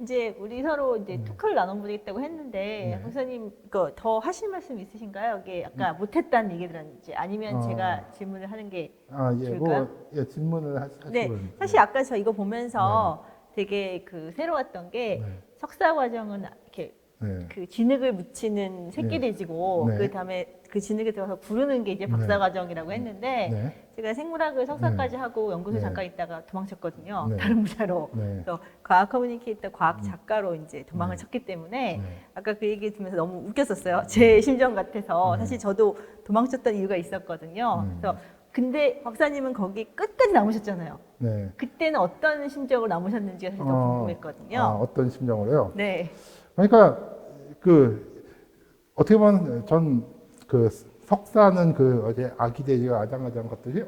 이제 우리 서로 이제 토크를 나눠보겠다고 했는데 네. 박사님 이거 더 하실 말씀 있으신가요? 이게 아까 못했다는 얘기들은지 아니면 제가 질문을 하는 게 예, 좋을까요? 예, 질문을 하시면. 네, 사실 아까 저 이거 보면서 되게 그 새로웠던 게 네. 석사 과정은 이렇게 네. 그 진흙을 묻히는 새끼돼지고 네. 그 다음에 그 진흙에 들어가서 구르는 게 이제 박사 과정이라고 했는데 네. 제가 생물학을 석사까지 하고 연구소에 네. 잠깐 있다가 도망쳤거든요. 네. 다른 분야로. 네. 그래서 과학 커뮤니케이터, 과학 작가로 이제 도망을 네. 쳤기 때문에 네. 아까 그 얘기 들으면서 너무 웃겼었어요. 제 심정 같아서. 네. 사실 저도 도망쳤던 이유가 있었거든요. 그래서 근데 박사님은 거기 끝까지 남으셨잖아요. 네. 그때는 어떤 심정으로 남으셨는지가 사실 더 궁금했거든요. 어떤 심정으로요? 네. 그러니까 그 어떻게 보면 전 그 석사는 그 어제 아기 돼지가 아장아장 걷듯이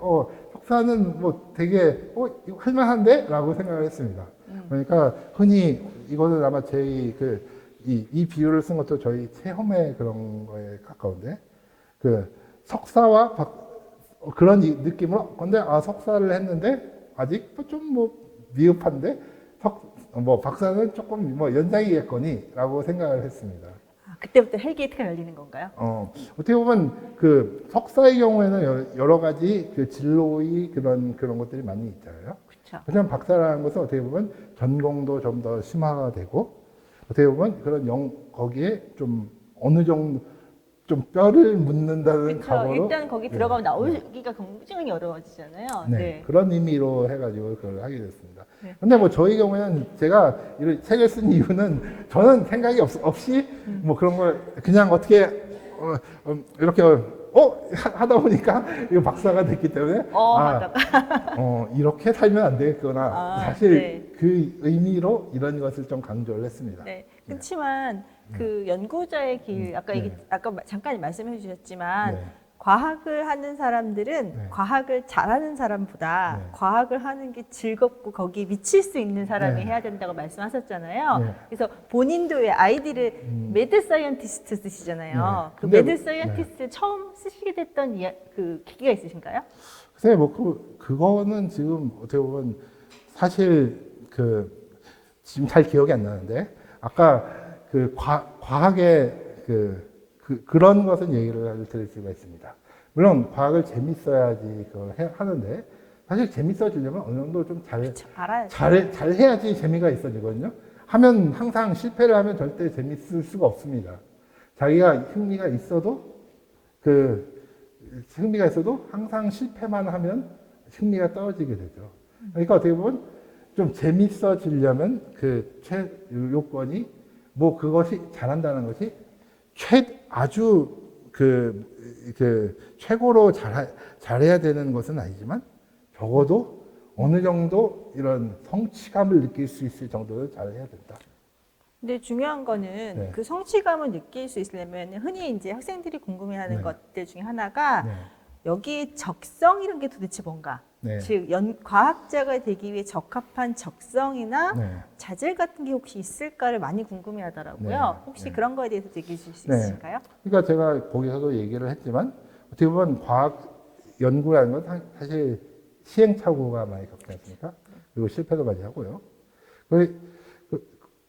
석사는 뭐 되게 이거 할만한데라고 생각을 했습니다. 그러니까 흔히 이거는 아마 저희 이 비유를 쓴 것도 저희 체험의 그런 거에 가까운데 그 석사와 그런 느낌으로 근데 석사를 했는데 아직도 좀 뭐 미흡한데 박사는 조금 뭐 연장이겠거니라고 생각을 했습니다. 그때부터 헬게이트가 열리는 건가요? 어떻게 보면 그 석사의 경우에는 여러 가지 그 진로의 그런 것들이 많이 있잖아요. 그렇죠. 하지만 박사라는 것은 어떻게 보면 전공도 좀 더 심화가 되고 어떻게 보면 그런 거기에 좀 어느 정도 좀 뼈를 묻는다는 그렇죠. 각오로 일단 거기 들어가면 나오기가 굉장히 어려워지잖아요. 네, 그런 의미로 해가지고 그걸 하게 됐습니다. 네. 근데 뭐 저희 경우에는 제가 이 책을 쓴 이유는 저는 생각이 없이 뭐 그런 걸 그냥 어떻게 이렇게 하다 보니까 이거 박사가 됐기 때문에 이렇게 살면 안 되겠구나. 사실 네. 그 의미로 이런 것을 좀 강조를 했습니다. 네. 그렇지만 그 연구자의 길 아까 아까 잠깐 말씀해 주셨지만 네. 과학을 하는 사람들은 네. 과학을 잘하는 사람보다 네. 과학을 하는 게 즐겁고 거기에 미칠 수 있는 사람이 네. 해야 된다고 말씀하셨잖아요. 네. 그래서 본인도 왜 아이디를 매드 사이언티스트 쓰시잖아요. 네. 그 근데 매드 사이언티스트 처음 쓰시게 됐던 그 계기가 있으신가요? 글쎄 그거는 지금 어떻게 보면 사실 지금 잘 기억이 안 나는데 아까 과학의 그런 것은 얘기를 드릴 수가 있습니다. 물론 과학을 재밌어야지 그걸 하는데 사실 재밌어지려면 어느 정도 좀 잘 해야지 재미가 있어지거든요. 항상 실패를 하면 절대 재밌을 수가 없습니다. 자기가 흥미가 있어도 항상 실패만 하면 흥미가 떨어지게 되죠. 그러니까 어떻게 보면 좀 재밌어지려면 요건이 뭐 그것이 잘한다는 것이 아주 최고로 잘해야 되는 것은 아니지만 적어도 어느 정도 이런 성취감을 느낄 수 있을 정도는 잘해야 된다. 근데 중요한 거는 네. 그 성취감을 느낄 수 있으려면 흔히 이제 학생들이 궁금해하는 네. 것들 중에 하나가 네. 여기 적성이란 게 도대체 뭔가? 네. 즉 과학자가 되기 위해 적합한 적성이나 네. 자질 같은 게 혹시 있을까를 많이 궁금해하더라고요. 네. 혹시 네. 그런 거에 대해서 얘기해 주실 수 네. 있으실까요? 그러니까 제가 거기서도 얘기를 했지만 어떻게 보면 과학 연구라는 건 사실 시행착오가 많이 겪지 않습니까? 그리고 실패도 많이 하고요.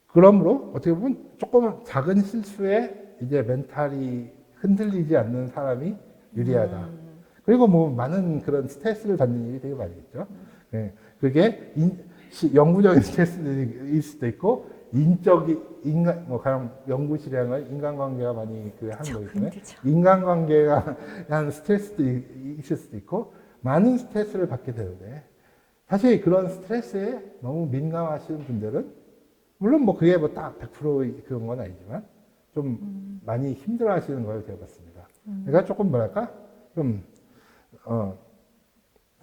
그러므로 어떻게 보면 조금 작은 실수에 이제 멘탈이 흔들리지 않는 사람이 유리하다. 그리고 뭐 많은 그런 스트레스를 받는 일이 되게 많이 있죠. 네. 그게 영구적인 스트레스일 수도 있고 가령 연구실행을 인간관계가 많이 하는 거기 때문에 인간관계가 한 스트레스도 있을 수도 있고 많은 스트레스를 받게 되는데 사실 그런 스트레스에 너무 민감하시는 분들은 물론 뭐 그게 뭐 딱 100% 그런 건 아니지만 좀 많이 힘들어 하시는 걸 제가 봤습니다. 그러니까 조금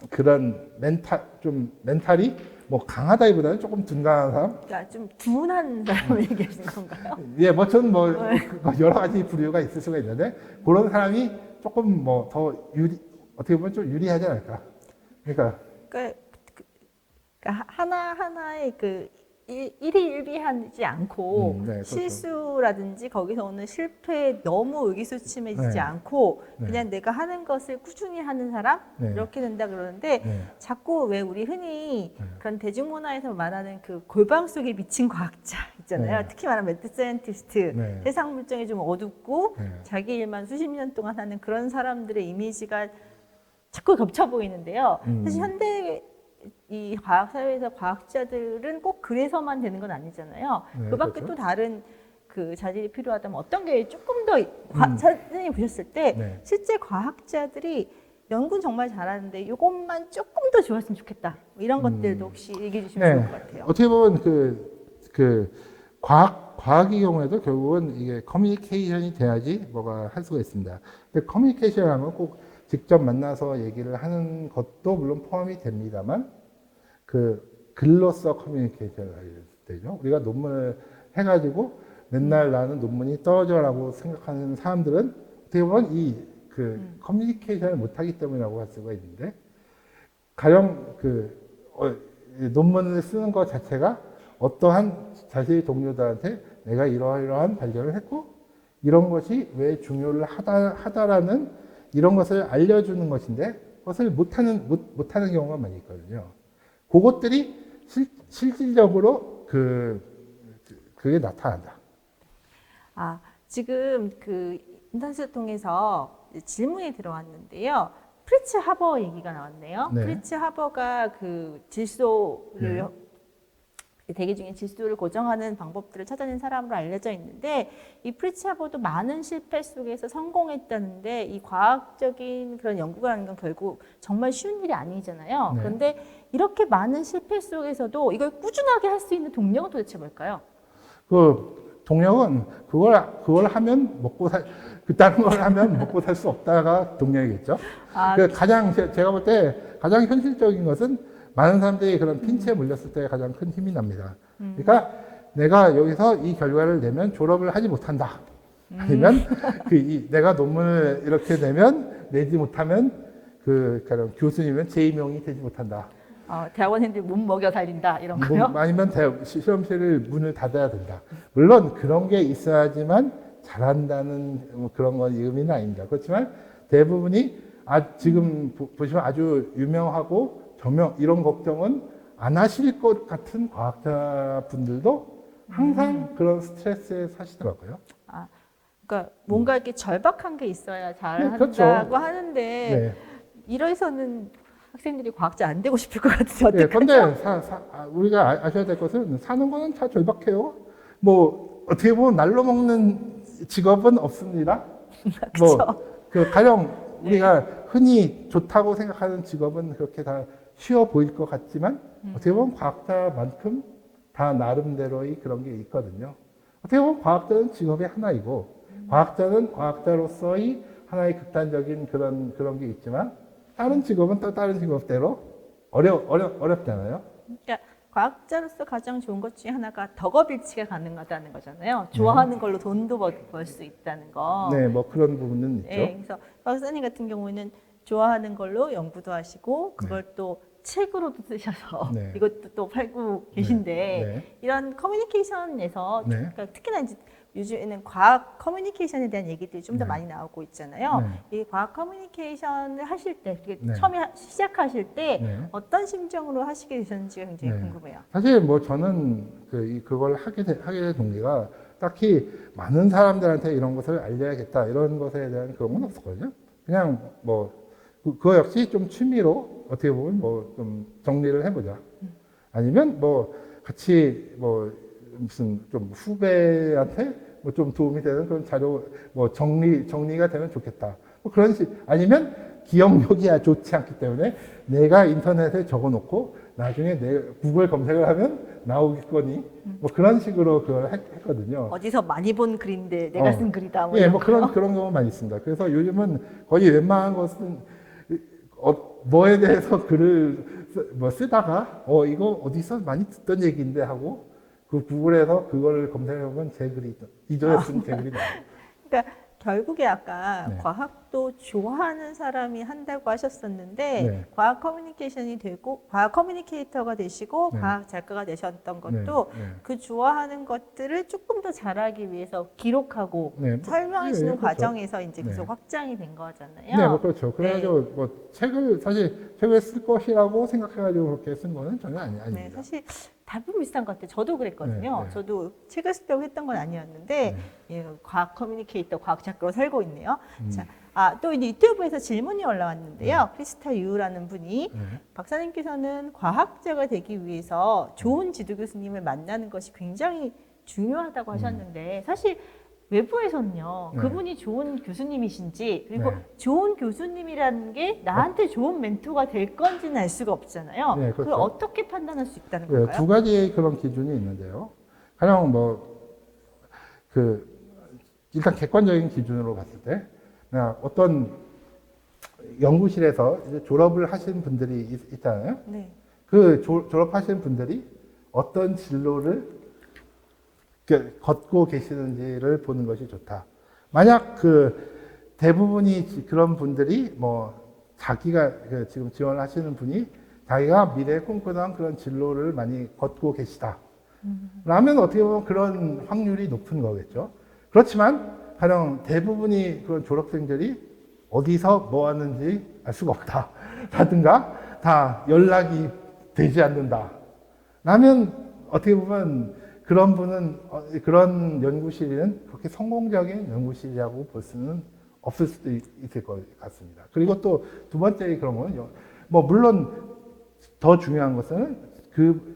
그런 멘탈이 뭐 강하다기보다는 조금 둔감한 사람? 그러니까 좀 둔한 사람을 얘기하시는 건가요? 예, 저는 여러 가지 부류가 있을 수가 있는데 그런 사람이 조금 더 어떻게 보면 좀 유리하지 않을까. 그러니까 하나하나의 일희일비하지 않고 네, 그렇죠. 실수라든지 거기서 오는 실패에 너무 의기소침해지지 네. 않고 네. 그냥 내가 하는 것을 꾸준히 하는 사람 네. 이렇게 된다 그러는데 네. 자꾸 왜 우리 흔히 네. 그런 대중문화에서 말하는 그 골방 속에 미친 과학자 있잖아요. 네. 특히 말하면 매드 사이언티스트 네. 세상 물정이 좀 어둡고 네. 자기 일만 수십 년 동안 하는 그런 사람들의 이미지가 자꾸 겹쳐 보이는데요. 사실 현대 이 과학 사회에서 과학자들은 꼭 그래서만 되는 건 아니잖아요. 네, 그 밖에 그렇죠. 또 다른 그 자질이 필요하다면 어떤 게 조금 더 선생님이 보셨을 때 네. 실제 과학자들이 연구는 정말 잘하는데 이것만 조금 더 좋았으면 좋겠다. 뭐 이런 것들도 혹시 얘기해 주시면 네. 좋을 것 같아요. 어떻게 보면 그 과학의 경우에도 결국은 이게 커뮤니케이션이 돼야지 뭐가 할 수가 있습니다. 근데 커뮤니케이션이라는 건 꼭 직접 만나서 얘기를 하는 것도 물론 포함이 됩니다만 그 글로써 커뮤니케이션을 해야 되죠. 우리가 논문을 해가지고 맨날 나는 논문이 떨어져라고 생각하는 사람들은 어떻게 보면 이 커뮤니케이션을 못하기 때문이라고 할 수가 있는데 가령 논문을 쓰는 것 자체가 어떠한 자신의 동료들한테 내가 이러이러한 발견을 했고 이런 것이 왜 중요를 하다라는 이런 것을 알려주는 것인데 그것을 못하는 경우가 많이 있거든요. 그것들이 실질적으로 그게 나타난다. 아, 지금 그 인터넷을 통해서 질문이 들어왔는데요. 프리츠 하버 얘기가 나왔네요. 네. 프리츠 하버가 그 질소를 네. 대기 중에 질소를 고정하는 방법들을 찾아낸 사람으로 알려져 있는데 이 프리츠 하버도 많은 실패 속에서 성공했다는데 이 과학적인 그런 연구가 하는 건 결국 정말 쉬운 일이 아니잖아요. 네. 그런데 이렇게 많은 실패 속에서도 이걸 꾸준하게 할 수 있는 동력은 도대체 뭘까요? 그 동력은 그걸 하면 다른 걸 하면 먹고 살 수 없다가 동력이겠죠. 아, 가장 제가 볼 때 가장 현실적인 것은 많은 사람들이 그런 핀치에 물렸을 때 가장 큰 힘이 납니다. 그러니까 내가 여기서 이 결과를 내면 졸업을 하지 못한다. 아니면 내가 논문을 이렇게 내지 못하면 가령 교수님은 재임용이 되지 못한다. 대학원생들 못 먹여 살린다 이런 거요? 아니면 실험실을 문을 닫아야 된다. 물론 그런 게 있어야지만 잘한다는 그런 건 의미는 아닙니다. 그렇지만 대부분이 지금 보시면 아주 유명하고 이런 걱정은 안 하실 것 같은 과학자분들도 항상 그런 스트레스에 사시더라고요. 그러니까 뭔가 이렇게 절박한 게 있어야 잘한다고 그렇죠. 하는데 네. 이래서는 학생들이 과학자 안 되고 싶을 것 같은데 어떡하죠? 그런데 우리가 아셔야 될 것은 사는 거는 다 절박해요. 뭐 어떻게 보면 날로 먹는 직업은 없습니다. 가령 우리가 흔히 좋다고 생각하는 직업은 그렇게 다 쉬워 보일 것 같지만 어떻게 보면 과학자만큼 다 나름대로의 그런 게 있거든요. 어떻게 보면 과학자는 직업의 하나이고 과학자는 과학자로서의 하나의 극단적인 그런 게 있지만 다른 직업은 또 다른 직업대로 어렵잖아요. 그러니까 과학자로서 가장 좋은 것 중에 하나가 덕업일치가 가능하다는 거잖아요. 좋아하는 걸로 돈도 벌 수 있다는 거. 네, 뭐 그런 부분은 있죠. 네, 그래서 박사님 같은 경우에는 좋아하는 걸로 연구도 하시고 그걸 또 책으로도 쓰셔서 네. 이것도 또 팔고 계신데 네. 이런 커뮤니케이션에서 네. 그러니까 특히나 이제 요즘에는 과학 커뮤니케이션에 대한 얘기들이 좀 더 네. 많이 나오고 있잖아요. 네. 이 과학 커뮤니케이션을 하실 때, 네. 처음에 시작하실 때 네. 어떤 심정으로 하시게 되셨는지가 굉장히 네. 궁금해요. 사실 뭐 저는 그걸 하게 된 동기가 딱히 많은 사람들한테 이런 것을 알려야겠다 이런 것에 대한 그런 건 없었거든요. 그냥 그거 역시 좀 취미로 어떻게 보면 좀 정리를 해보자. 아니면 같이 무슨 좀 후배한테 좀 도움이 되는 그런 자료 정리가 되면 좋겠다. 그런 아니면 기억력이 좋지 않기 때문에 내가 인터넷에 적어놓고 나중에 구글 검색을 하면 나오겠거니 그런 식으로 그걸 했거든요. 어디서 많이 본 글인데 내가 쓴 글이다. 예, 그런 경우 많이 있습니다. 그래서 요즘은 거의 웬만한 것은 뭐에 대해서 글을 쓰다가 이거 어디서 많이 듣던 얘기인데 하고 그 구글에서 그걸 검색해보면 제 글이 이전에 쓴 제 글이 나와요. 그러니까 결국에 아까 네. 과학도 좋아하는 사람이 한다고 하셨었는데 네. 과학 커뮤니케이션이 되고 과학 커뮤니케이터가 되시고 네. 과학 작가가 되셨던 네. 것도 네. 그 좋아하는 것들을 조금 더 잘하기 위해서 기록하고 네. 설명하시는 네, 그렇죠. 과정에서 이제 네. 계속 확장이 된 거잖아요. 네, 뭐 그렇죠. 그래가지고 뭐 사실 책을 쓸 것이라고 생각해가지고 그렇게 쓴 거는 전혀 아닙니다. 네, 사실 대부분 비슷한 것 같아요. 저도 그랬거든요. 네, 네. 저도 책을 쓰려고 했던 건 아니었는데 네. 예, 과학 커뮤니케이터, 과학 작가로 살고 있네요. 음. 자, 또 이제 유튜브에서 질문이 올라왔는데요. 크리스타 유라는 분이 네. 박사님께서는 과학자가 되기 위해서 좋은 지도 교수님을 만나는 것이 굉장히 중요하다고 하셨는데 사실 외부에서는요. 네. 그분이 좋은 교수님이신지 그리고 네. 좋은 교수님이라는 게 나한테 좋은 멘토가 될 건지는 알 수가 없잖아요. 네, 그걸 그렇죠. 어떻게 판단할 수 있다는 네, 건가요? 두 가지의 그런 기준이 있는데요. 가령 일단 객관적인 기준으로 봤을 때, 그냥 어떤 연구실에서 이제 졸업을 하신 분들이 있잖아요. 네. 그 졸업하신 분들이 어떤 진로를 걷고 계시는지를 보는 것이 좋다. 만약 대부분이 그런 분들이 자기가 지금 지원을 하시는 분이 자기가 미래에 꿈꾸던 그런 진로를 많이 걷고 계시다. 라면 어떻게 보면 그런 확률이 높은 거겠죠. 그렇지만 가령 대부분이 그런 졸업생들이 어디서 뭐 하는지 알 수가 없다. 라든가 다 연락이 되지 않는다. 라면 어떻게 보면 그런 분은 그런 연구실은 그렇게 성공적인 연구실이라고 볼 수는 없을 수도 있을 것 같습니다. 그리고 또 두 번째 그런 거는 물론 더 중요한 것은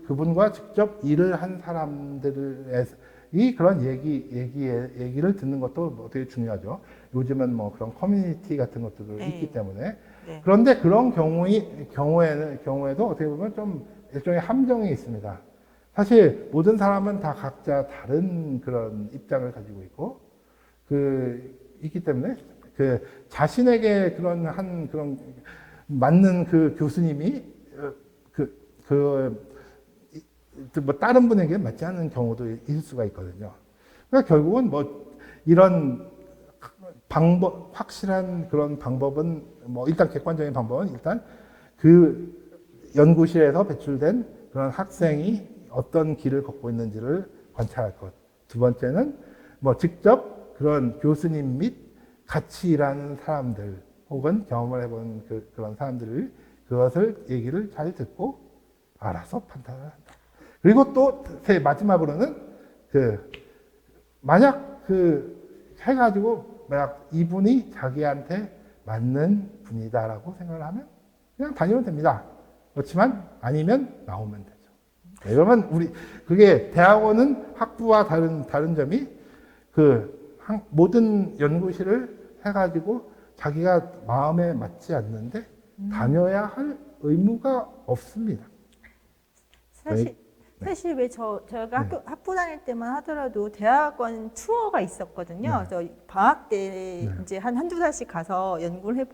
그분과 직접 일을 한 사람들이 그런 얘기를 듣는 것도 되게 중요하죠. 요즘은 그런 커뮤니티 같은 것들도 네. 있기 때문에. 네. 그런데 그런 경우에도 어떻게 보면 좀 일종의 함정이 있습니다. 사실 모든 사람은 다 각자 다른 그런 입장을 가지고 있고, 있기 때문에 자신에게 그런 맞는 그 교수님이 다른 분에게 맞지 않는 경우도 있을 수가 있거든요. 그러니까 결국은 이런 확실한 그런 방법은 일단 객관적인 방법은 일단 그 연구실에서 배출된 그런 학생이 어떤 길을 걷고 있는지를 관찰할 것. 두 번째는 직접 그런 교수님 및 같이 일하는 사람들 혹은 경험을 해본 그런 사람들이 그것을 얘기를 잘 듣고 알아서 판단을 한다. 그리고 또 마지막으로는 만약 해가지고 만약 이분이 자기한테 맞는 분이다라고 생각을 하면 그냥 다니면 됩니다. 그렇지만 아니면 나오면 되죠. 그러면 그게 대학원은 학부와 다른 점이 모든 연구실을 해가지고 자기가 마음에 맞지 않는데 다녀야 할 의무가 없습니다. 사실 왜 저희가 학부 다닐 때만 하더라도 대학원 투어가 있었거든요. 그래서 방학 때 이제 한두 달씩 가서 연구를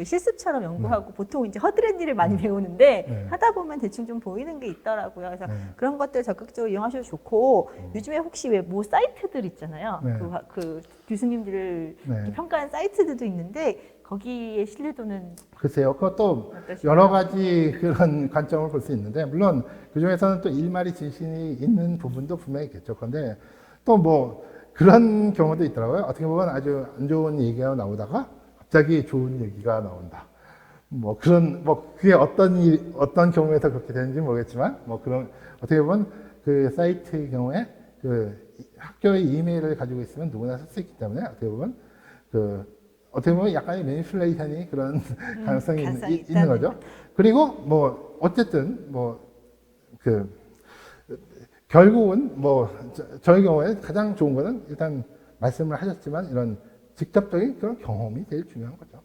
실습처럼 연구하고 보통 이제 허드렛 일을 많이 배우는데 하다 보면 대충 좀 보이는 게 있더라고요. 그래서 그런 것들 적극적으로 이용하셔도 좋고 요즘에 혹시 왜 사이트들 있잖아요. 그 교수님들을 평가하는 사이트들도 있는데 거기에 신뢰도는 글쎄요. 그것도 어떠신가요? 여러 가지 그런 관점을 볼 수 있는데 물론 그중에서는 또 일말이 진실이 있는 부분도 분명히 있겠죠. 그런데 또 그런 경우도 있더라고요. 어떻게 보면 아주 안 좋은 얘기가 나오다가 갑자기 좋은 얘기가 나온다. 그게 어떤 경우에서 그렇게 되는지 모르겠지만, 그런, 어떻게 보면 그 사이트의 경우에 학교의 이메일을 가지고 있으면 누구나 쓸 수 있기 때문에 어떻게 보면 약간의 매니플레이션이 그런 가능성이 있는 거죠. 그리고 어쨌든 결국은 저희 경우에 가장 좋은 거는 일단 말씀을 하셨지만 이런 직접적인 그런 경험이 제일 중요한 거죠.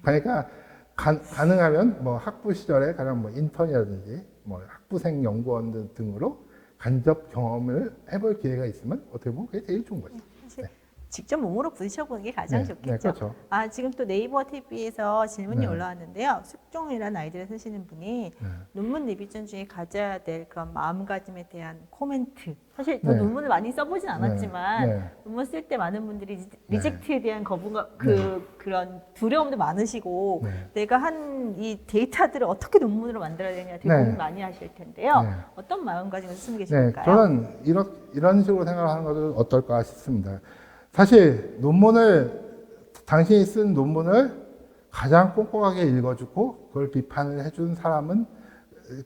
그러니까 가능하면 학부 시절에 가령 인턴이라든지 학부생 연구원 등으로 간접 경험을 해볼 기회가 있으면 어떻게 보면 그게 제일 좋은 거죠. 사실 직접 몸으로 부딪혀보는 게 가장 네, 좋겠죠. 네, 그렇죠. 아, 지금 또 네이버 TV에서 질문이 네. 올라왔는데요. 숙종이라는 아이디를 쓰시는 분이 네. 논문 리비전 중에 가져야 될 그런 마음가짐에 대한 코멘트. 사실 저 네. 논문을 많이 써보진 않았지만 네. 논문 쓸 때 많은 분들이 네. 리젝트에 대한 거부가 네. 그런 두려움도 많으시고 네. 내가 한 이 데이터들을 어떻게 논문으로 만들어야 되냐 되게 고민 네. 많이 하실 텐데요. 네. 어떤 마음가짐을 쓰고 네, 계실까요? 저는 이런 식으로 생각하는 것은 어떨까 싶습니다. 사실 당신이 쓴 논문을 가장 꼼꼼하게 읽어주고 그걸 비판을 해준 사람은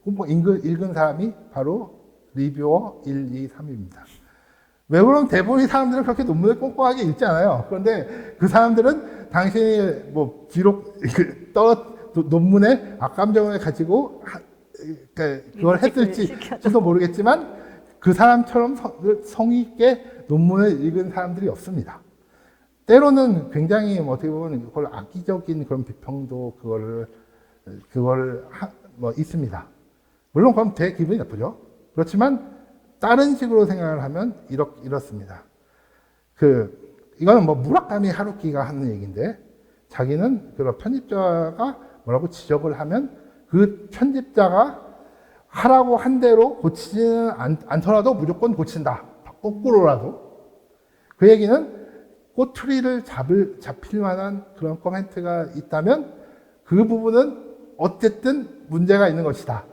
꼼꼼 읽은 사람이 바로 리뷰어 1, 2, 3입니다. 왜 그러면 대부분의 사람들은 그렇게 논문을 꼼꼼하게 읽지 않아요. 그런데 그 사람들은 당신이 뭐 기록 논문의 악감정을 가지고 그걸 했을지도 모르겠지만 그 사람처럼 성의 있게 논문을 읽은 사람들이 없습니다. 때로는 굉장히 어떻게 보면 그걸 악의적인 그런 비평도 그거를 있습니다. 물론 그럼 되게 기분이 나쁘죠. 그렇지만 다른 식으로 생각을 하면 이렇습니다. 이거는 뭐 무라카미 하루키가 하는 얘기인데 자기는 그런 편집자가 뭐라고 지적을 하면 그 편집자가 하라고 한 대로 고치지는 않더라도 무조건 고친다. 거꾸로라도. 그 얘기는 꼬투리를 잡힐 만한 그런 코멘트가 있다면 그 부분은 어쨌든 문제가 있는 것이다.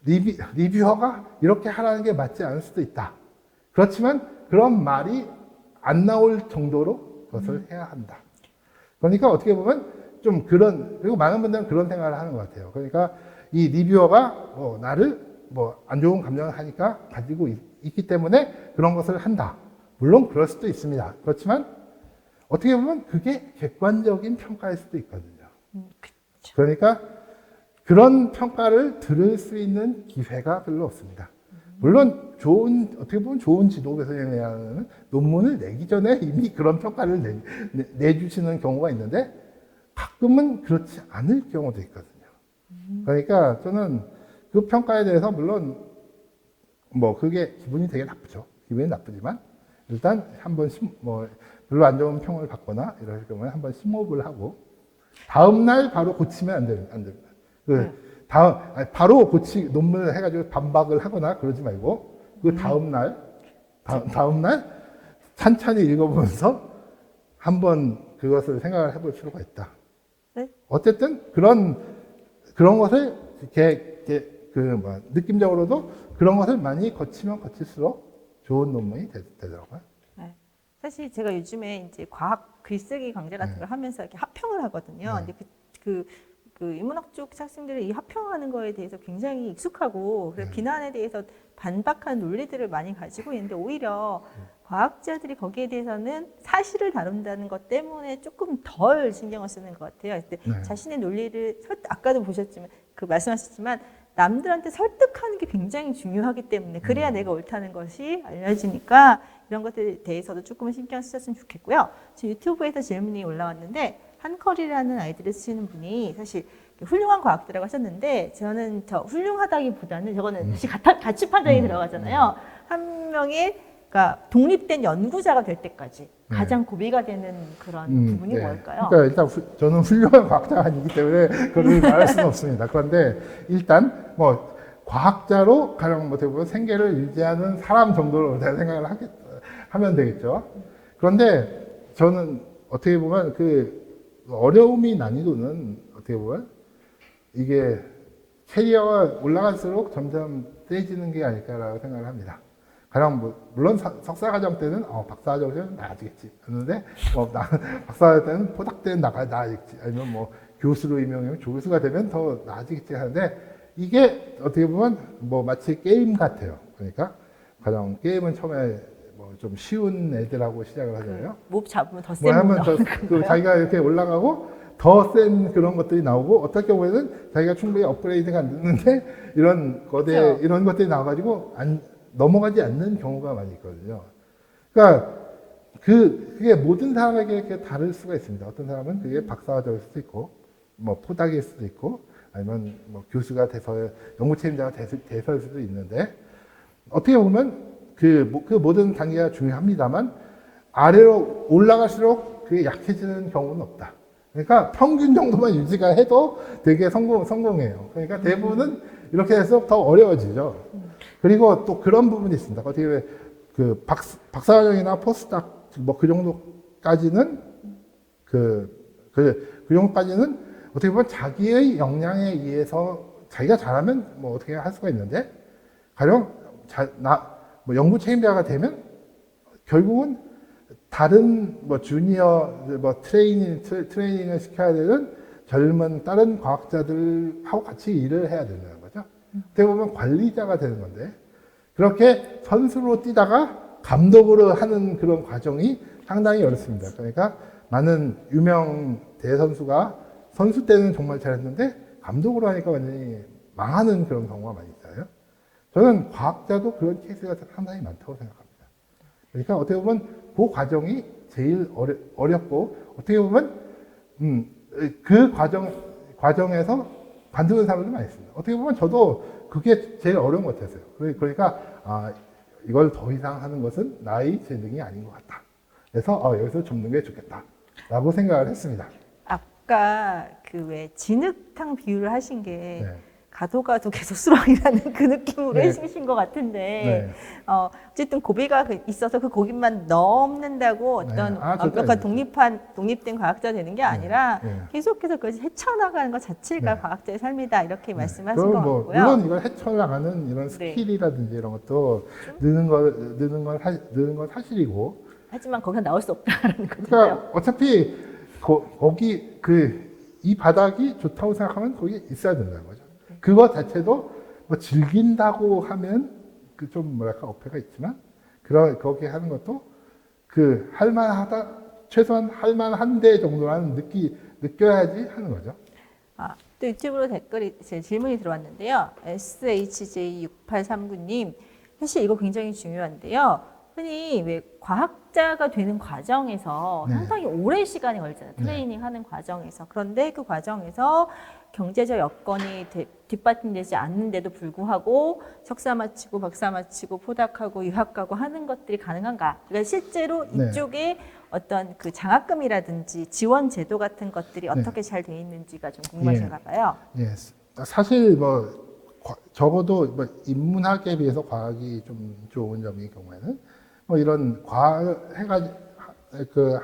리뷰어가 이렇게 하라는 게 맞지 않을 수도 있다. 그렇지만 그런 말이 안 나올 정도로 그것을 해야 한다. 그러니까 어떻게 보면 그리고 많은 분들은 그런 생각을 하는 것 같아요. 그러니까 이 리뷰어가 나를 안 좋은 감정을 하니까 가지고 있기 때문에 그런 것을 한다. 물론 그럴 수도 있습니다. 그렇지만 어떻게 보면 그게 객관적인 평가일 수도 있거든요. 그러니까 그런 평가를 들을 수 있는 기회가 별로 없습니다. 물론 어떻게 보면 좋은 지도교수님이라는 논문을 내기 전에 이미 그런 평가를 내주시는 경우가 있는데 가끔은 그렇지 않을 경우도 있거든요. 그러니까 저는 그 평가에 대해서 물론 그게 기분이 되게 나쁘죠. 기분이 나쁘지만 일단 한번 별로 안 좋은 평을 받거나 이럴 경우에 한번 심호흡을 하고 다음 날 바로 고치면 안 됩니다. 바로 논문을 해가지고 반박을 하거나 그러지 말고 그 다음 날 찬찬히 읽어보면서 한번 그것을 생각을 해볼 필요가 있다. 네? 어쨌든 그런 것을 느낌적으로도 그런 것을 많이 거치면 거칠수록 좋은 논문이 되더라고요. 네. 사실 제가 요즘에 이제 과학 글쓰기 강좌 같은 걸 하면서 이렇게 합평을 하거든요. 근데 그 인문학 쪽 학생들이 이 합평하는 거에 대해서 굉장히 익숙하고 그래서 비난에 대해서 반박하는 논리들을 많이 가지고 있는데 오히려 과학자들이 거기에 대해서는 사실을 다룬다는 것 때문에 조금 덜 신경을 쓰는 것 같아요. 근데 자신의 논리를 아까도 보셨지만 말씀하셨지만 남들한테 설득하는 게 굉장히 중요하기 때문에 그래야 내가 옳다는 것이 알려지니까 이런 것들에 대해서도 조금 신경 쓰셨으면 좋겠고요. 지금 유튜브에서 질문이 올라왔는데 한컬이라는 아이디를 쓰시는 분이 사실 훌륭한 과학자라고 하셨는데 저는 훌륭하다기보다는 저거는 다시 가치 판단이 들어가잖아요. 한 명의 그러니까 독립된 연구자가 될 때까지 가장 고비가 되는 그런 부분이 뭘까요? 그러니까 일단 저는 훌륭한 과학자가 아니기 때문에 그걸 말할 수는 없습니다. 그런데 일단 과학자로 가장 어떻게 보면 생계를 유지하는 사람 정도로 생각을 하면 되겠죠. 그런데 저는 어떻게 보면 어려움이 난이도는 어떻게 보면 이게 캐리어가 올라갈수록 점점 세지는 게 아닐까라고 생각을 합니다. 가장 물론 석사과정 때는 박사과정 때는 나아지겠지 했는데 박사과정 때는 포닥 때는 나아지겠지 아니면 교수로 임명하면 조교수가 되면 더 나아지겠지 하는데 이게 어떻게 보면 마치 게임 같아요. 그러니까 가장 게임은 처음에 좀 쉬운 애들하고 시작을 하잖아요. 몹 잡으면 더 센 몹 나오는 건가요? 자기가 이렇게 올라가고 더 센 그런 것들이 나오고 어떻게 보면은 자기가 충분히 업그레이드가 안 됐는데 이런 것들이 나와가지고 넘어가지 않는 경우가 많이 있거든요. 그러니까 그게 모든 사람에게 이렇게 다를 수가 있습니다. 어떤 사람은 그게 박사과정일 수도 있고 포닥일 수도 있고 아니면 교수가 돼서 연구 책임자가 돼서일 수도 있는데 어떻게 보면 그 모든 단계가 중요합니다만 아래로 올라갈수록 그게 약해지는 경우는 없다. 그러니까 평균 정도만 유지가 해도 되게 성공해요. 그러니까 대부분은 이렇게 해서 더 어려워지죠. 그리고 또 그런 부분이 있습니다. 어떻게 그 박사과정이나 포스닥 뭐 그 정도까지는 그 정도까지는 어떻게 보면 자기의 역량에 의해서 자기가 잘하면 뭐 어떻게 할 수가 있는데 가령 뭐 연구 책임자가 되면 결국은 다른 뭐 주니어 뭐 트레이닝을 시켜야 되는 젊은 다른 과학자들하고 같이 일을 해야 된다는 거죠. 어떻게 보면 관리자가 되는 건데 그렇게 선수로 뛰다가 감독으로 하는 그런 과정이 상당히 어렵습니다. 그러니까 많은 유명 대선수가 선수 때는 정말 잘했는데 감독으로 하니까 완전히 망하는 그런 경우가 많이 있잖아요. 저는 과학자도 그런 케이스가 상당히 많다고 생각합니다. 그러니까 어떻게 보면 그 과정이 제일 어렵고 어떻게 보면 그 과정에서 관두는 사람들도 많이 있습니다. 어떻게 보면 저도 그게 제일 어려운 것 같았어요. 그러니까 이걸 더 이상 하는 것은 나의 재능이 아닌 것 같다. 그래서 여기서 접는 게 좋겠다라고 생각을 했습니다. 아까 그 왜 진흙탕 비유를 하신 게 네. 가도 계속 수렁이라는 그 느낌으로 네. 해주신 것 같은데 네. 어쨌든 고비가 있어서 그 고비만 넘는다고 어떤 네. 절대 완벽한 독립된 과학자 되는 게 아니라 네. 계속해서 그것이 헤쳐나가는 것 자체가 네. 과학자의 삶이다 이렇게 말씀하신 그럼 것 뭐 같고요. 물론 이걸 헤쳐나가는 이런 네. 스킬이라든지 이런 것도 느는 건 사실이고. 하지만 거기서 나올 수 없다라는 거죠. 그러니까 어차피 거기 이 바닥이 좋다고 생각하면 거기 있어야 된다는 거죠. 그거 자체도 뭐 즐긴다고 하면 그 좀 뭐랄까 어폐가 있지만 거기 하는 것도 그 할만하다 최소한 할만한데 정도라는 느껴야지 하는 거죠. 또 유튜브로 질문이 들어왔는데요. SHJ6839님 사실 이거 굉장히 중요한데요. 흔히 왜 과학자가 되는 과정에서 네. 상당히 오랜 시간이 걸리잖아요. 트레이닝 하는 과정에서. 그런데 그 과정에서 경제적 여건이 뒷받침되지 않는데도 불구하고 석사 마치고 박사 마치고 포닥하고 유학 가고 하는 것들이 가능한가? 그러니까 실제로 네. 이쪽에 어떤 그 장학금이라든지 지원 제도 같은 것들이 네. 어떻게 잘 돼 있는지가 좀 궁금하신가 봐요. 예. 사실 뭐 적어도 뭐 인문학에 비해서 과학이 좀 좋은 점인 경우에는 뭐 이런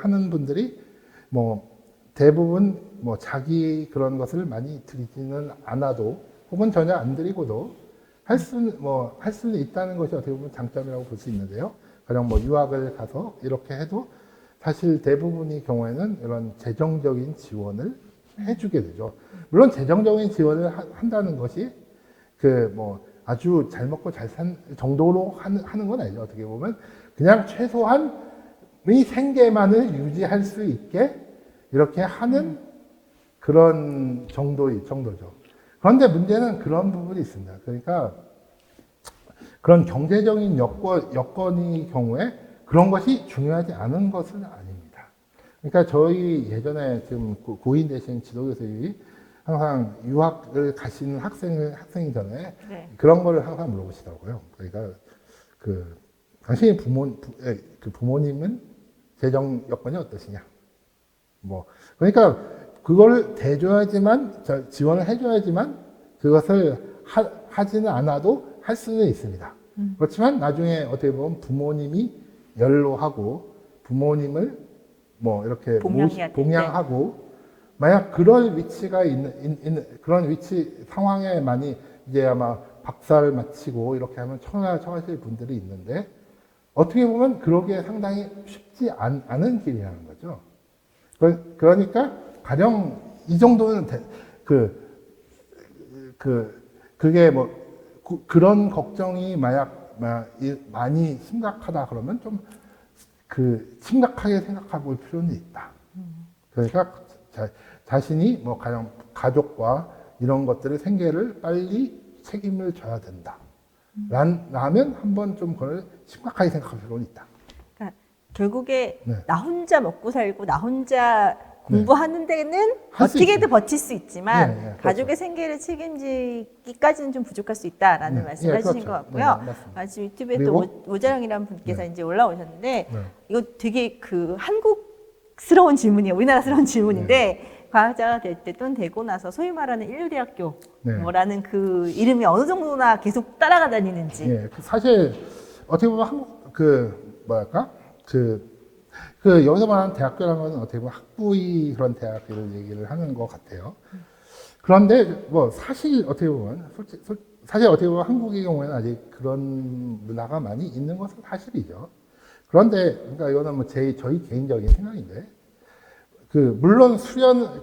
하는 분들이 뭐 대부분 뭐 자기 그런 것을 많이 들이지는 않아도 혹은 전혀 안 들이고도 할 수는 있다는 것이 어떻게 보면 장점이라고 볼 수 있는데요. 가령 뭐 유학을 가서 이렇게 해도 사실 대부분의 경우에는 이런 재정적인 지원을 해주게 되죠. 물론 재정적인 지원을 한다는 것이 뭐 아주 잘 먹고 잘 산 정도로 하는 건 아니죠. 어떻게 보면 그냥 최소한의 생계만을 유지할 수 있게 이렇게 하는 그런 정도죠. 그런데 문제는 그런 부분이 있습니다. 그러니까 그런 경제적인 여건의 경우에 그런 것이 중요하지 않은 것은 아닙니다. 그러니까 저희 예전에 지금 고인 대신 지도교수님이 항상 유학을 가시는 학생이 전에 네. 그런 거를 항상 물어보시더라고요. 그러니까 당신의 부모님은 재정 여건이 어떠시냐? 그러니까 그걸 대줘야지만 지원을 해줘야지만 그것을 하지는 않아도 할 수는 있습니다. 그렇지만 나중에 어떻게 보면 부모님이 연로하고 부모님을 뭐 이렇게 봉양하고 만약 그런 위치가 있는 그런 상황에 많이 이제 아마 박사를 마치고 이렇게 하면 처하실 분들이 있는데 어떻게 보면 그러기에 상당히 쉽지 않은 길이라는 거죠. 그러니까 가령 이 정도는 그게 뭐 그런 걱정이 많이 심각하다 그러면 좀 심각하게 생각해 볼 필요는 있다. 그러니까 자신이 뭐 가령 가족과 이런 것들의 생계를 빨리 책임을 져야 된다. 라면 한번 좀 그걸 심각하게 생각할 필요는 있다. 그러니까 결국에 네. 나 혼자 먹고 살고 나 혼자 공부하는 데는 할수 어떻게든 있죠. 버틸 수 있지만 네, 그렇죠. 가족의 생계를 책임지기까지는 좀 부족할 수 있다라는 말씀을 해주신 그렇죠. 것 같고요. 맞습니다. 지금 유튜브에 그리고 또 오자영이라는 분께서 이제 올라오셨는데 네. 이거 되게 그 한국스러운 질문이에요. 우리나라스러운 질문인데 과학자가 될 때 또는 되고 나서 소위 말하는 인류대학교 네. 뭐라는 그 이름이 어느 정도나 계속 따라가 다니는지. 예, 사실 어떻게 보면 한국 뭐랄까 여기서 말하는 대학교라는 건 어떻게 보면 학부의 그런 대학을 얘기를 하는 것 같아요. 그런데 뭐 사실 어떻게 보면 사실 어떻게 보면 한국의 경우에는 아직 그런 문화가 많이 있는 것은 사실이죠. 그런데 그러니까 이거는 뭐 저희 개인적인 생각인데 물론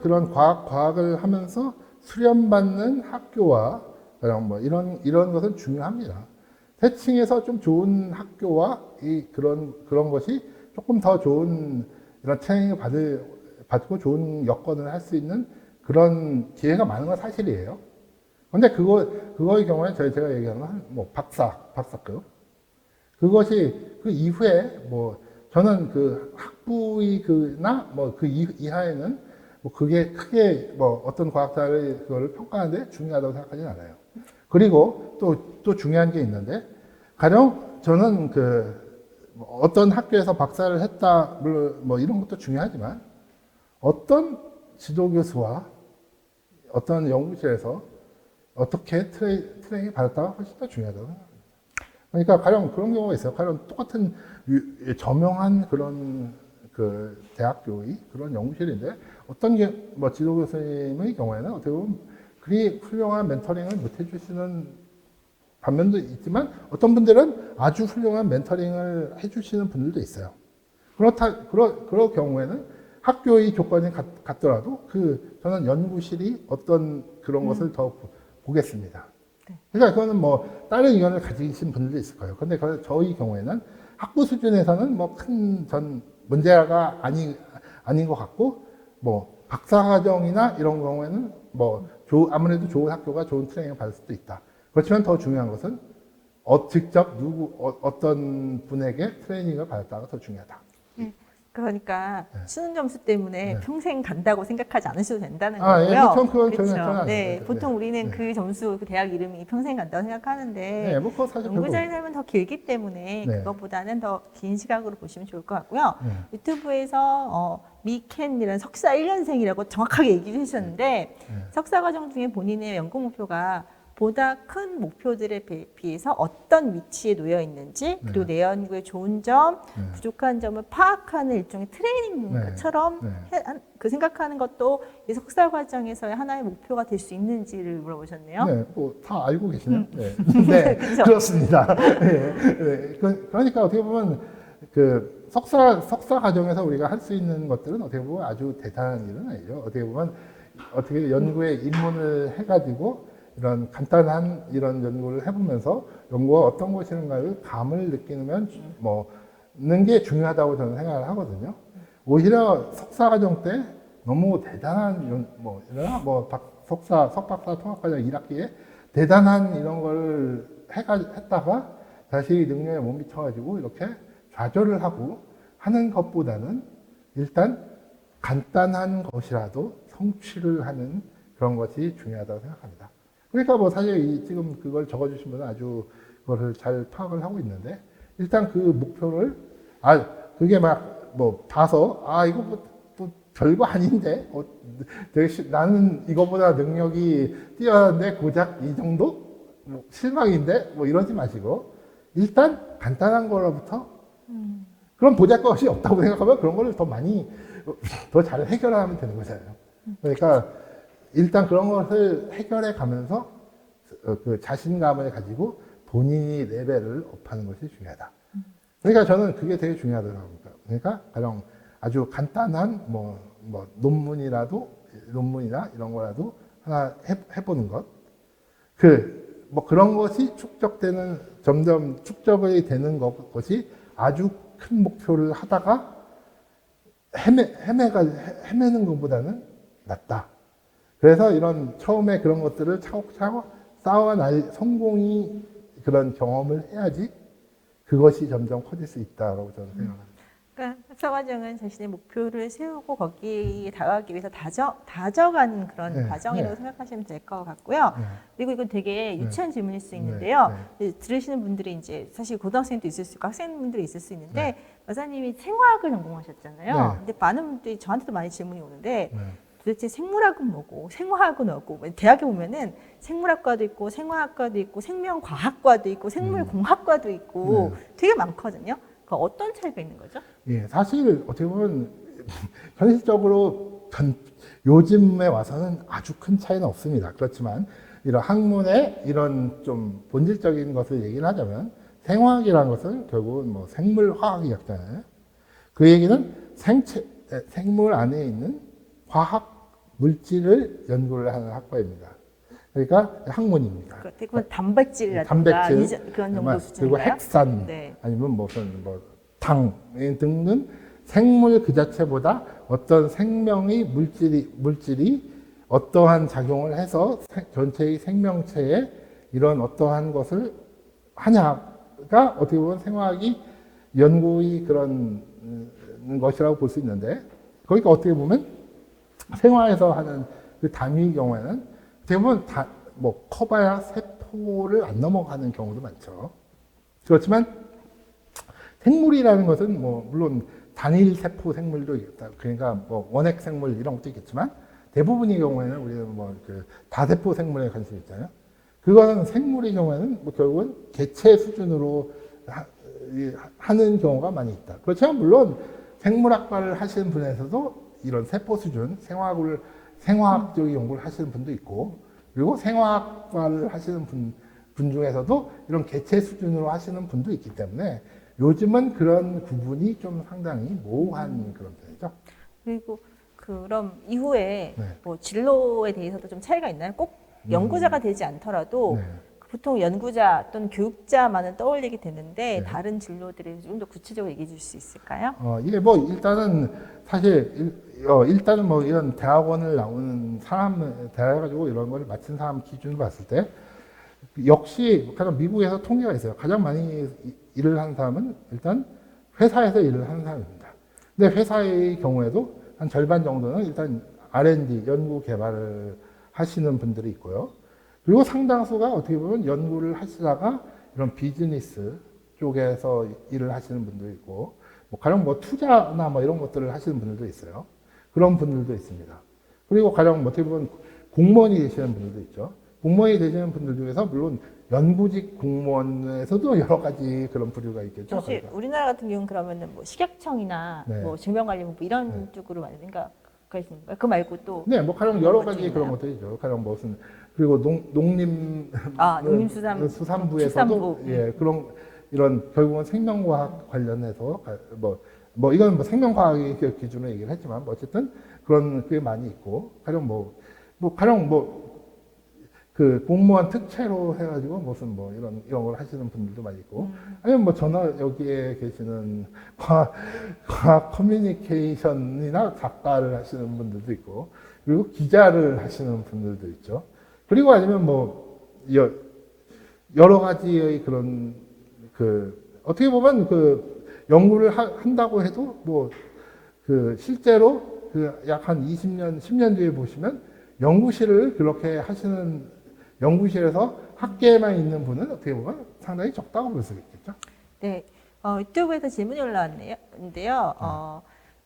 그런 과학을 하면서 수련받는 학교와 뭐 이런 것은 중요합니다. 대칭해서 좀 좋은 학교와 그런 것이 조금 더 좋은 이런 트레이닝을 받고 좋은 여건을 할 수 있는 그런 기회가 많은 건 사실이에요. 근데 그거의 경우에 제가 얘기하는 건 뭐 박사급. 그것이 그 이후에 뭐 저는 그 학부의 뭐 그 이하에는 뭐 그게 크게 뭐 어떤 과학자를 그거를 평가하는데 중요하다고 생각하지는 않아요. 그리고 또 중요한 게 있는데 가령 저는 어떤 학교에서 박사를 했다 뭐 이런 것도 중요하지만 어떤 지도교수와 어떤 연구실에서 어떻게 트레이닝을 받았다가 훨씬 더 중요하다고 생각합니다. 그러니까 가령 그런 경우가 있어요. 가령 똑같은 저명한 그런 대학교의 그런 연구실인데 어떤 뭐 지도교수님의 경우에는 어떻게 보면 그리 훌륭한 멘토링을 못 해주시는 반면도 있지만 어떤 분들은 아주 훌륭한 멘토링을 해주시는 분들도 있어요. 그럴 경우에는 학교의 조건이 같더라도 저는 연구실이 어떤 그런 것을 더 보겠습니다. 그러니까 그거는 뭐 다른 의견을 가지신 분들도 있을 거예요. 근데 저희 경우에는 학부 수준에서는 뭐 큰 문제가 아닌 것 같고 뭐 박사과정이나 이런 경우에는 뭐 아무래도 좋은 학교가 좋은 트레이닝을 받을 수도 있다. 그렇지만 더 중요한 것은 직접 어떤 분에게 트레이닝을 받았다가 더 중요하다. 그러니까 수능 점수 때문에 네. 평생 간다고 생각하지 않으셔도 된다는 예, 거고요. 그건 그렇죠. 전혀 네, 아니에요. 보통 우리는 네. 그 점수, 그 대학 이름이 평생 간다고 생각하는데 네, 뭐 그거 사실 연구자의 삶은 더 길기 때문에 네. 그것보다는 더 긴 시각으로 보시면 좋을 것 같고요. 네. 유튜브에서 미켄이라는 석사 1년생이라고 정확하게 얘기해 주셨는데 네. 석사 과정 중에 본인의 연구 목표가 보다 큰 목표들에 비해서 어떤 위치에 놓여 있는지 그리고 내 연구의 좋은 점, 부족한 점을 파악하는 일종의 트레이닝처럼 그 생각하는 것도 이 석사 과정에서의 하나의 목표가 될 수 있는지를 물어보셨네요. 네, 뭐 다 알고 계시네요. 네, 네 그렇습니다. 네. 그러니까 어떻게 보면 석사 과정에서 우리가 할 수 있는 것들은 어떻게 보면 아주 대단한 일은 아니죠. 어떻게 보면 연구에 입문을 해가지고 이런 간단한 이런 연구를 해보면서 연구가 어떤 것인가를 감을 느끼는 게 중요하다고 저는 생각을 하거든요. 오히려 석사 과정 때 너무 대단한 석박사 통합과정 1학기에 대단한 이런 걸 했다가 다시 능력에 못 미쳐가지고 이렇게 좌절을 하고 하는 것보다는 일단 간단한 것이라도 성취를 하는 그런 것이 중요하다고 생각합니다. 그러니까 뭐 사실 지금 그걸 적어주신 분은 아주 그거를 잘 파악을 하고 있는데 일단 그 목표를 그게 봐서 이거 뭐 별거 아닌데 나는 이거보다 능력이 뛰어난데 고작 이 정도 실망인데 뭐 이러지 마시고 일단 간단한 거로부터 그럼 보잘것이 없다고 생각하면 그런 거를 더 잘 해결하면 되는 거잖아요. 그러니까 일단 그런 것을 해결해 가면서 그 자신감을 가지고 본인이 레벨을 업하는 것이 중요하다. 그러니까 저는 그게 되게 중요하다고 생각합니다. 그러니까 가령 아주 간단한 논문이나 이런 거라도 하나 해보는 것. 그런 것이 점점 축적이 되는 것이 아주 큰 목표를 하다가 헤매는 것보다는 낫다. 그래서 이런 처음에 그런 것들을 차곡차곡 쌓아날 성공이 그런 경험을 해야지 그것이 점점 커질 수 있다고 저는 생각합니다. 그러니까 학사과정은 자신의 목표를 세우고 거기에 다가가기 위해서 다져가는 그런 네, 과정이라고 네. 생각하시면 될 것 같고요. 네. 그리고 이건 되게 네. 유치한 질문일 수 네, 있는데요. 네. 들으시는 분들이 이제 사실 고등학생도 있을 수 있고 학생분들이 있을 수 있는데 네. 여사님이 생화학을 전공하셨잖아요. 네. 근데 많은 분들이 저한테도 많이 질문이 오는데 네. 도대체 생물학은 뭐고 생화학은 뭐고 대학에 보면은 생물학과도 있고 생화학과도 있고 생명과학과도 있고 생물공학과도 있고 되게 많거든요. 그 어떤 차이가 있는 거죠? 예, 사실 어떻게 보면 현실적으로 요즘에 와서는 아주 큰 차이는 없습니다. 그렇지만 이런 학문의 이런 좀 본질적인 것을 얘기를 하자면 생화학이라는 것은 결국은 뭐 생물화학이 약자잖아요. 그 얘기는 생물 안에 있는 화학 물질을 연구를 하는 학과입니다. 그러니까 학문입니다. 그건 단백질이라든가 단백질, 그런 정도 그리고 수준인가요? 핵산, 네. 아니면 무슨 뭐 당 등등 생물 그 자체보다 어떤 생명의 물질이 어떠한 작용을 해서 전체의 생명체에 이런 어떠한 것을 하냐가 어떻게 보면 생화학이 연구의 그런 것이라고 볼 수 있는데, 그러니까 어떻게 보면 생화에서 하는 그 단위의 경우에는 대부분 뭐 커봐야 세포를 안 넘어가는 경우도 많죠. 그렇지만 생물이라는 것은 뭐 물론 단일 세포 생물도 있다. 그러니까 뭐 원핵 생물 이런 것도 있겠지만 대부분의 경우에는 우리는 뭐 그 다세포 생물에 관심 있잖아요. 그거는 생물의 경우에는 뭐 결국은 개체 수준으로 하는 경우가 많이 있다. 그렇지만 물론 생물학과를 하시는 분에서도 이런 세포 수준, 생화학적인 연구를 하시는 분도 있고, 그리고 생화학과를 하시는 분 중에서도 이런 개체 수준으로 하시는 분도 있기 때문에 요즘은 그런 구분이 좀 상당히 모호한 그런 편이죠. 그리고 그럼 이후에 네. 뭐 진로에 대해서도 좀 차이가 있나요? 꼭 연구자가 되지 않더라도 네. 보통 연구자 또는 교육자만은 떠올리게 되는데 네. 다른 진로들에 좀 더 구체적으로 얘기해 줄 수 있을까요? 이게 뭐 일단은 사실 일단은 뭐 이런 대학원을 나오는 사람, 대학가지고 이런 걸 마친 사람 기준으로 봤을 때 역시 가장 미국에서 통계가 있어요. 가장 많이 일을 하는 사람은 일단 회사에서 일을 하는 사람입니다. 근데 회사의 경우에도 한 절반 정도는 일단 R&D, 연구 개발을 하시는 분들이 있고요. 그리고 상당수가 어떻게 보면 연구를 하시다가 이런 비즈니스 쪽에서 일을 하시는 분도 있고, 뭐 가령 뭐 투자나 뭐 이런 것들을 하시는 분들도 있어요. 그런 분들도 있습니다. 그리고 가령 뭐 어떻게 보면 공무원이 되시는 분들도 있죠. 공무원이 되시는 분들 중에서 물론 연구직 공무원에서도 여러 가지 그런 부류가 있겠죠. 사실 그러니까. 우리나라 같은 경우는 그러면은 뭐 식약청이나 네. 뭐 질병관리본부 이런 네. 쪽으로 많이 생각가 있습니까? 그 말고 또 네, 뭐 가령 어떤 여러 것들이 가지 그런 있나요? 것들이죠. 가령 무슨 그리고 농림수산부 수산부에서도 예 그런 이런 결국은 생명과학 관련해서 뭐 이건 뭐 생명과학의 기준으로 얘기를 했지만 뭐 어쨌든 그런 게 많이 있고 가령 가령 그 공무원 특채로 해가지고 무슨 뭐 이런 걸 하시는 분들도 많이 있고 아니면 뭐 저는 여기에 계시는 과학 커뮤니케이션이나 작가를 하시는 분들도 있고 그리고 기자를 하시는 분들도 있죠. 그리고 아니면 뭐 여러 가지의 그런 어떻게 보면 연구를 한다고 해도 뭐 실제로 약 한 20년, 10년 뒤에 보시면 연구실을 그렇게 하시는 연구실에서 학계에만 있는 분은 어떻게 보면 상당히 적다고 볼 수 있겠죠. 네, 유튜브에서 질문이 올라왔는데요.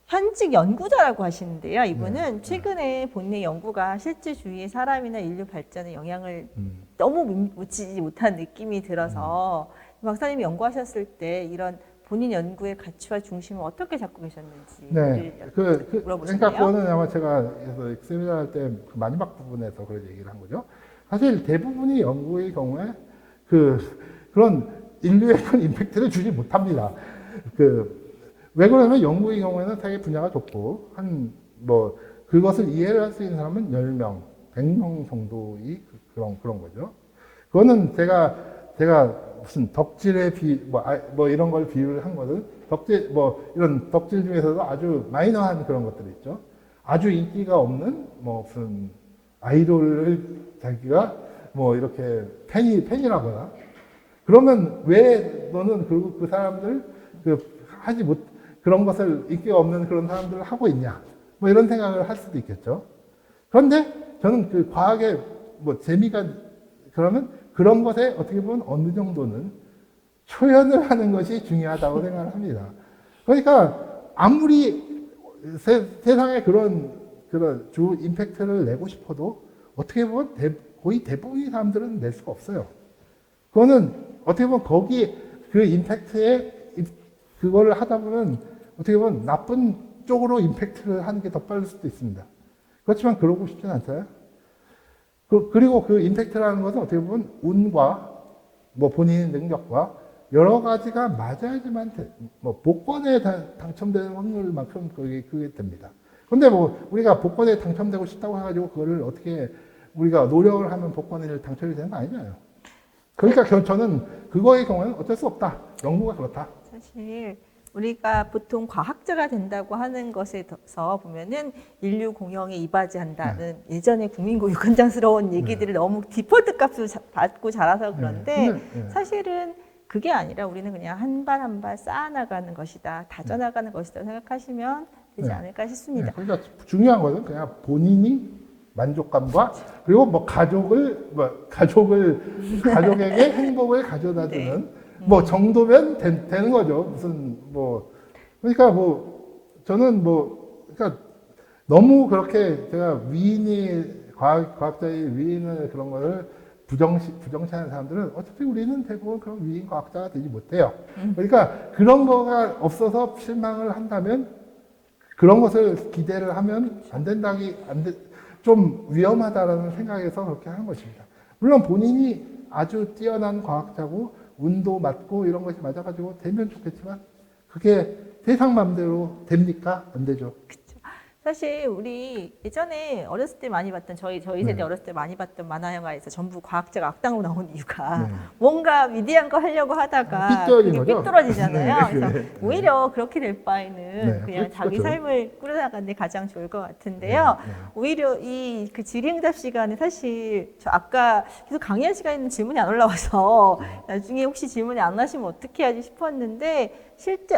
현직 연구자라고 하시는데요. 이분은 최근에 본인의 연구가 실제 주위의 사람이나 인류 발전에 영향을 너무 미치지 못한 느낌이 들어서 박사님이 연구하셨을 때 이런 본인 연구의 가치와 중심을 어떻게 잡고 계셨는지 네, 물어보시네요. 그러니까 그거는 아마 제가 세미나 할 때 마지막 부분에서 그런 얘기를 한 거죠. 사실 대부분의 연구의 경우에 그런 인류에 큰 임팩트를 주지 못합니다. 왜 그러냐면 연구의 경우에는 되게 분야가 좁고 그것을 이해를 할 수 있는 사람은 10명, 100명 정도의 그런 거죠. 그거는 제가 무슨 덕질의 이런 걸 비유를 한 것은 이런 덕질 중에서도 아주 마이너한 그런 것들이 있죠. 아주 인기가 없는 무슨 아이돌을 자기가 이렇게 팬이라거나 그러면 왜 너는 그 사람들 그런 것을 인기가 없는 그런 사람들을 하고 있냐? 뭐 이런 생각을 할 수도 있겠죠. 그런데 저는 그 과학의 뭐 재미가 그러면 그런 것에 어떻게 보면 어느 정도는 초연을 하는 것이 중요하다고 생각을 합니다. 그러니까 아무리 세상에 그런 주 임팩트를 내고 싶어도 어떻게 보면 거의 대부분의 사람들은 낼 수가 없어요. 그거는 어떻게 보면 거기 그 임팩트에 그거를 하다 보면 어떻게 보면 나쁜 쪽으로 임팩트를 하는 게 더 빠를 수도 있습니다. 그렇지만 그러고 싶지는 않잖아요. 그리고 그 임팩트라는 것은 어떻게 보면 운과 뭐 본인의 능력과 여러 가지가 맞아야지만 뭐 복권에 당첨되는 확률만큼 그게 됩니다. 근데 뭐 우리가 복권에 당첨되고 싶다고 해가지고 그거를 어떻게 우리가 노력을 하면 복권에 당첨이 되는 거 아니잖아요. 그러니까 저는 그거의 경우는 어쩔 수 없다. 연구가 그렇다. 사실 우리가 보통 과학자가 된다고 하는 것에서 보면은 인류 공영에 이바지한다는 예전에 국민고 유권장스러운 얘기들을 너무 디폴트 값을 받고 자라서 그런데 사실은 그게 아니라 우리는 그냥 한 발 한 발 쌓아나가는 것이다, 다져나가는 것이다 생각하시면 되지 않을까 싶습니다. 그러니까 중요한 것은 그냥 본인이 만족감과 그리고 뭐 가족에게 행복을 가져다주는 뭐 정도면 되는 거죠. 무슨 뭐 그러니까 뭐 저는 뭐 그러니까 너무 그렇게 제가 과학자의 위인을 그런 거를 부정시하는 사람들은 어차피 우리는 대부분 그런 위인 과학자가 되지 못해요. 그러니까 그런 거가 없어서 실망을 한다면 그런 것을 기대를 하면 좀 위험하다라는 생각에서 그렇게 하는 것입니다. 물론 본인이 아주 뛰어난 과학자고 운도 맞고 이런 것이 맞아가지고 되면 좋겠지만 그게 세상 맘대로 됩니까? 안 되죠. 사실 우리 예전에 어렸을 때 많이 봤던 저희 세대 어렸을 때 많이 봤던 만화 영화에서 전부 과학자가 악당으로 나온 이유가 뭔가 위대한 거 하려고 하다가 그게 삐뚤어지잖아요. 그래서 오히려 그렇게 될 바에는 그냥 자기 삶을 꾸려나가는 게 가장 좋을 것 같은데요. 오히려 그 질의응답 시간에 사실 저 아까 계속 강의할 시간에는 질문이 안 올라와서 나중에 혹시 질문이 안 하시면 어떻게 해야지 싶었는데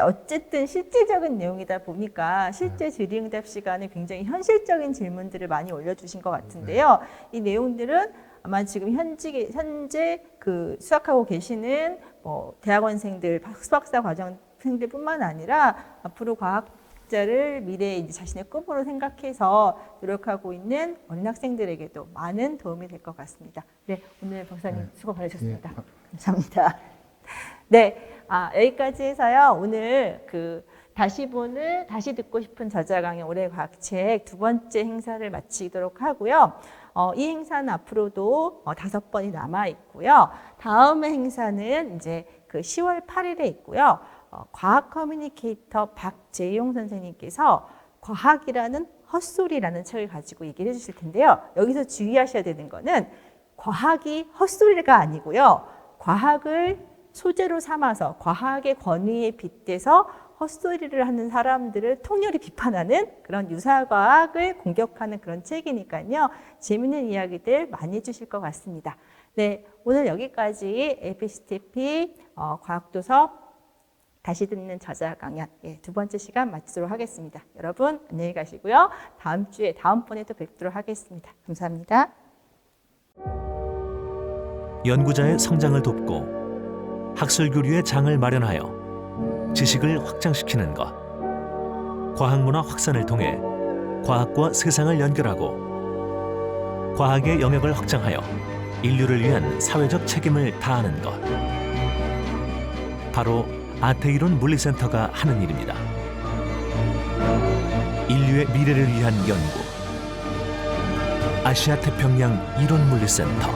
어쨌든 실질적인 내용이다 보니까 실제 질의응답 시간에 굉장히 현실적인 질문들을 많이 올려주신 것 같은데요. 이 내용들은 아마 지금 현재 그 수학하고 계시는 뭐 대학원생들, 수학사 과정생들뿐만 아니라 앞으로 과학자를 미래에 이제 자신의 꿈으로 생각해서 노력하고 있는 어린 학생들에게도 많은 도움이 될 것 같습니다. 네, 오늘 박사님 수고 많으셨습니다. 감사합니다. 네. 여기까지 해서요. 오늘 다시 듣고 싶은 저자 강의 올해 과학책 두 번째 행사를 마치도록 하고요. 이 행사는 앞으로도 5번이 남아 있고요. 다음 행사는 이제 10월 8일에 있고요. 과학 커뮤니케이터 박재용 선생님께서 과학이라는 헛소리라는 책을 가지고 얘기를 해주실 텐데요. 여기서 주의하셔야 되는 거는 과학이 헛소리가 아니고요. 과학을 소재로 삼아서 과학의 권위에 빗대서 헛소리를 하는 사람들을 통렬히 비판하는 그런 유사과학을 공격하는 그런 책이니까요. 재미있는 이야기들 많이 해주실 것 같습니다. 네, 오늘 여기까지 에피스테피 과학도서 다시 듣는 저자 강연 두 번째 시간 마치도록 하겠습니다. 여러분 안녕히 가시고요. 다음번에 또 뵙도록 하겠습니다. 감사합니다. 연구자의 성장을 돕고 학술 교류의 장을 마련하여 지식을 확장시키는 것, 과학문화 확산을 통해 과학과 세상을 연결하고 과학의 영역을 확장하여 인류를 위한 사회적 책임을 다하는 것, 바로 아태이론 물리센터가 하는 일입니다. 인류의 미래를 위한 연구, 아시아 태평양 이론 물리센터.